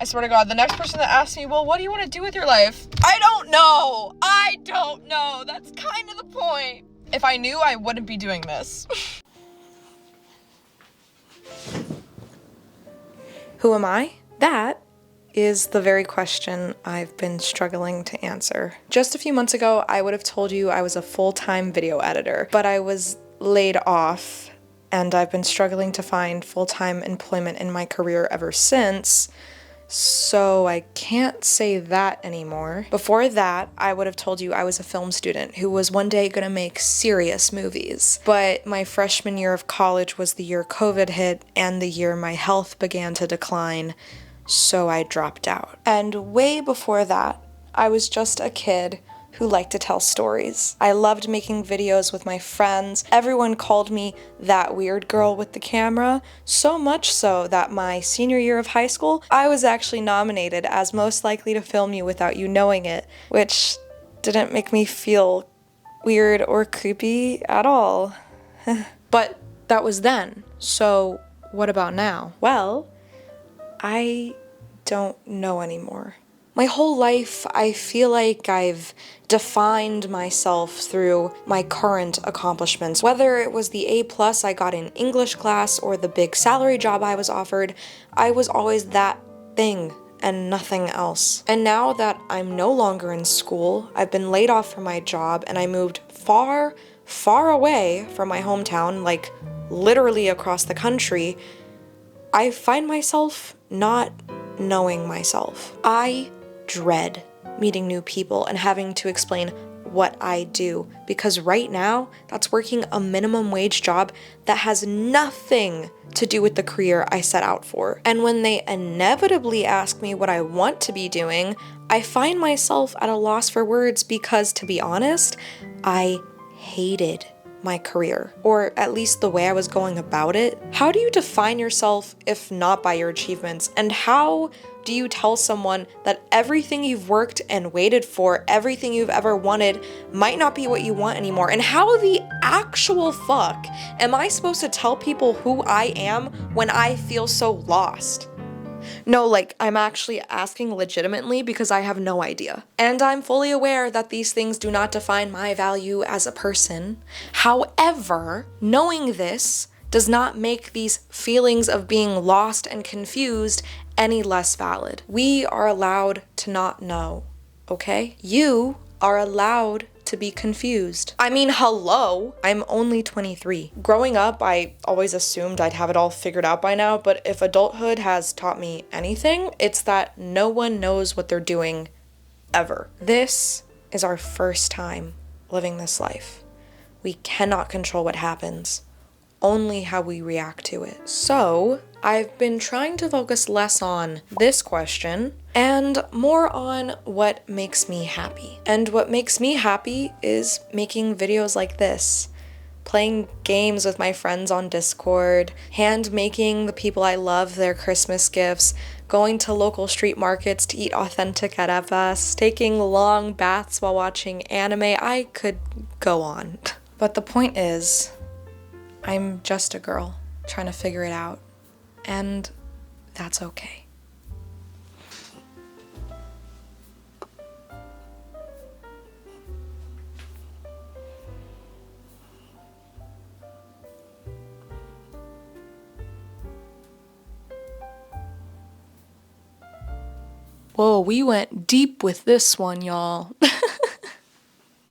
I swear to God, the next person that asks me, well, what do you want to do with your life? I don't know. That's kind of the point. If I knew, I wouldn't be doing this. Who am I? That is the very question I've been struggling to answer. Just a few months ago, I would have told you I was a full-time video editor, but I was laid off, and I've been struggling to find full-time employment in my career ever since, so I can't say that anymore. Before that, I would have told you I was a film student who was one day gonna make serious movies. But my freshman year of college was the year COVID hit and the year my health began to decline, so I dropped out. And way before that, I was just a kid who liked to tell stories. I loved making videos with my friends. Everyone called me that weird girl with the camera, so much so that my senior year of high school, I was actually nominated as most likely to film you without you knowing it, which didn't make me feel weird or creepy at all. But that was then, so what about now? Well, I don't know anymore. My whole life, I feel like I've defined myself through my current accomplishments. Whether it was the A+ I got in English class or the big salary job I was offered, I was always that thing and nothing else. And now that I'm no longer in school, I've been laid off from my job and I moved far, far away from my hometown, like literally across the country, I find myself not knowing myself. I dread meeting new people and having to explain what I do, because right now that's working a minimum wage job that has nothing to do with the career I set out for. And when they inevitably ask me what I want to be doing, I find myself at a loss for words because, to be honest, I hated my career, or at least the way I was going about it. How do you define yourself if not by your achievements? And how do you tell someone that everything you've worked and waited for, everything you've ever wanted, might not be what you want anymore? And how the actual fuck am I supposed to tell people who I am when I feel so lost? No, like, I'm actually asking legitimately because I have no idea. And I'm fully aware that these things do not define my value as a person. However, knowing this does not make these feelings of being lost and confused any less valid. We are allowed to not know, okay? You are allowed to be confused. I mean, hello, I'm only 23. Growing up, I always assumed I'd have it all figured out by now, but if adulthood has taught me anything, it's that no one knows what they're doing, ever. This is our first time living this life. We cannot control what happens, only how we react to it. So, I've been trying to focus less on this question and more on what makes me happy. And what makes me happy is making videos like this, playing games with my friends on Discord, hand making the people I love their Christmas gifts, going to local street markets to eat authentic arepas, taking long baths while watching anime. I could go on. But the point is, I'm just a girl trying to figure it out. And that's okay. Whoa, we went deep with this one, y'all.